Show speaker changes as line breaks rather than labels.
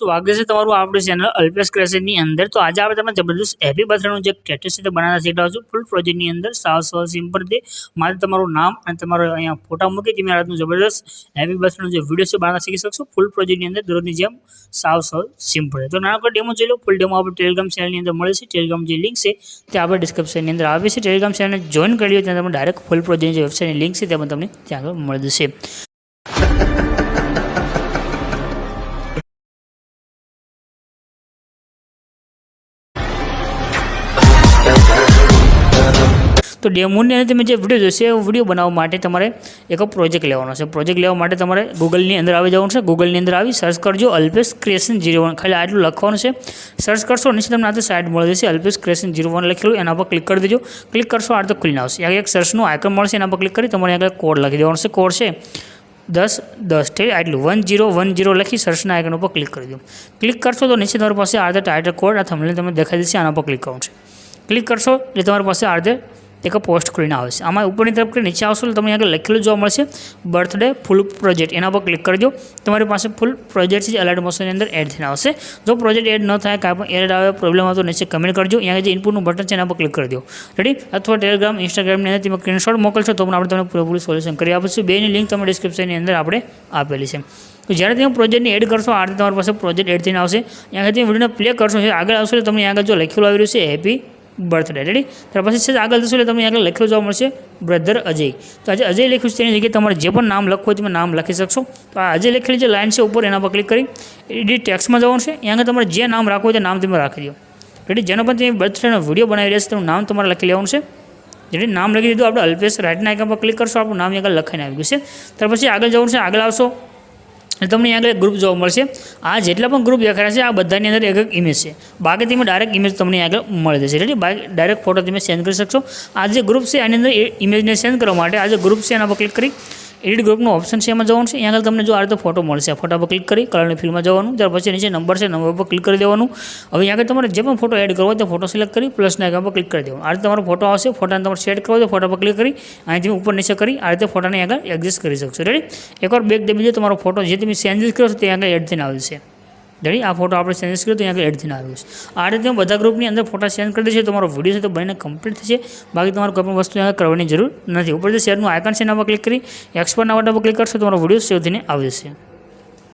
સ્વાગત છે તમારું આપણી ચેનલ અલ્પેશ ક્રિએશનની અંદર। તો આજે આપણે તમને જબરદસ્ત હેપી બર્થડેનું જે સ્ટેટસ છે બનાવતા શીખવા છું ફૂલ પ્રોજેક્ટની અંદર સાવ સિમ્પલ થી મારે તમારું નામ અને તમારો અહીંયા ફોટા મૂકી તમે આજનું જબરદસ્ત હેપી બર્થડેનો જે વિડિયો છે બનાવતા શીખી શકશો ફૂલ પ્રોજેક્ટની અંદર દરરોજની જેમ સાવ સિમ્પલ। તો નાનકડો ડેમો જોઈ લો। ફૂલ ડેમો આપણે ટેલિગ્રામ ચેનલની અંદર મળે છે। ટેલિગ્રામ જે લિંક છે તે આપણે ડિસ્ક્રિપ્શનની અંદર આવે છે। ટેલિગ્રામ ચેનલને જોઈન કરી લો ત્યાં તમને ડાયરેક્ટ ફૂલ પ્રોજેક્ટની જે વેબસાઇટની લિંક છે તે પણ તમને ત્યાં આગળ મળી જશે। तो डेमो ने તમે જે વિડિયો જોશે એ વિડિયો બનાવવા માટે તમારે એક પ્રોજેક્ટ લેવાનો છે। પ્રોજેક્ટ લેવા માટે તમારે ગૂગલ ની અંદર આવી જવાનું છે। ગૂગલ ની અંદર આવી સર્ચ કરજો અલ્પેશ ક્રિએશન 01 ખાલી આટલું લખવાનું છે। સર્ચ કરશો નીચે તમને આ સાઇટ મળી જશે અલ્પેશ ક્રિએશન 01 લખેલું એના પર ક્લિક કરી દેજો। ક્લિક કરશો આ તો ખુલીને આવશે। એક સર્ચનું આઇકન મળશે એના પર ક્લિક કરી તમારે આગળ કોડ લખી દેવાનો છે। કોડ છે 10 ઠીક આટલું 1010 લખી સર્ચના આઇકન ઉપર ક્લિક કરી દો। ક્લિક કરશો તો નીચે તમારી પાસે આ ટાઇટલ કોડ આ થંબનેલ તમને દેખાઈ જશે। આના પર ક્લિક કરવાનું છે। ક્લિક કરશો એટલે તમારી પાસે આ एक पोस्ट खुली आवे छे। आमां उपरनी तरफ के नीचे आवशो तो तमने आगे लखेलुं जोवा मळशे बर्थडे फूल प्रोजेक्ट एना पर क्लिक कर दो। तमारी पासे फूल प्रोजेक्ट छे अलर्ट मोशन अंदर एड थईने आवशे। जो प्रोजेक्ट एड न थाय काई पण एरर आवे प्रॉब्लम आवे तो नीचे कमेंट करजो। अहींया जे इनपुटनुं बटन छे एना पर क्लिक कर दो। रेडी अथवा टेलिग्राम इंस्टाग्राम ની અંદર તમે સ્ક્રીનશોટ મોકલશો તો પણ આપણે તમને પૂરેપૂરું સોલ્યુશન કરી આપીશું। બેની લિંક તમને ડિસ્ક્રિપ્શનની અંદર આપણે આપેલી છે। तो જ્યારે તમે પ્રોજેક્ટને એડ કરશો આ રીતે તમારી પાસે પ્રોજેક્ટ એડ થઈને આવશે। અહીંયા તમે વિડિયોને પ્લે કરશો છે આગળ આવશે તમને આગળ જો લખેલું આવી રહ્યું છે હેપી बर्थडे। रेडी त्यार पछी छे आगळ जशो એટલે તમને આગળ લખેલું જોવા મળશે બ્રધર અજય। તો આજે અજય લખ્યું છે તેની જગ્યાએ તમારે જે પણ નામ લખવું હોય તમે નામ લખી શકશો। તો આ અજય લખેલી જે લાઈન છે ઉપર એના પર ક્લિક કરી એડિટ ટેક્સ્ટમાં જવાનું છે। અહીંયા આગળ તમારે જે નામ રાખવું હોય તે નામ તમે રાખી દો। રેડી જેનો પણ તમે બર્થડેનો વિડીયો બનાવી રહ્યા છો તેનું નામ તમારે લખી લેવાનું છે। જેથી નામ લખી દીધું આપણે અલ્પેશ રાઇટના આઇકન પર ક્લિક કરશો આપણું નામ આગળ લખાઈને આવી ગયું છે। ત્યાર પછી આગળ જવાનું છે। આગળ આવશો તમને આગળ એક ગ્રુપ જોવા મળશે। આ જેટલા પણ ગ્રુપ દેખાય છે આ બધાની અંદર એક ઇમેજ છે। બાકી તમે ડાયરેક્ટ ઇમેજ તમને આગળ મળી જશે। રેડી ડાયરેક્ટ ફોટો તમે સેન્ડ કરી શકશો। આ જે ગ્રુપ છે આની અંદર ઇમેજને સેન્ડ કરવા માટે આ જે ગ્રુપ છે એના પર ક્લિક કરી એડિટ ગ્રુપનો ઓપ્શન છે એમાં જવાનું છે। અહીંયા આગળ તમને જો આ રીતે ફોટો મળશે આ ફોટા પર ક્લિક કરી કલરની ફિલ્ડમાં જવાનું। ત્યાર પછી નીચે નંબર છે નંબર પર ક્લિક કરી દેવાનું। હવે અહીંયા આગળ તમારે જે પણ ફોટો એડ કરવો હોય તે ફોટો સિલેક્ટ કરી પ્લસના આઇકન પર ક્લિક કરી દેવાનું। આ રીતે તમારો ફોટો આવશે। ફોટાને તમારે સેટ કરવો હોય તો ફોટા પર ક્લિક કરી અહીંથી ઉપર નીચે કરી આ રીતે ફોટાને આગળ એડજસ્ટ કરી શકશો। રેડી એકવાર બેક દબી દો તમારો ફોટો જે તમે ચેન્જ કર્યો છે તે આગળ એડ થઈને આવી જશે। રેડી આ ફોટો આપણે ચેન્જ કર્યો તો આગળ એડ થઈને આવ્યું છે। આ રીતે બધા ગ્રુપની અંદર ફોટા સેન્ડ કરી દેશો તમારો વિડીયો છે તો બનીને કમ્પ્લીટ થશે। બાકી તમારે કોઈ પણ વસ્તુ આગળ કરવાની જરૂર નથી। ઉપર જે શેરનું આઇકન છે એના પર ક્લિક કરી એક્સપોર્ટના બટન પર ક્લિક કરશો તમારો વિડીયો સેવ થઈને આવી જશે।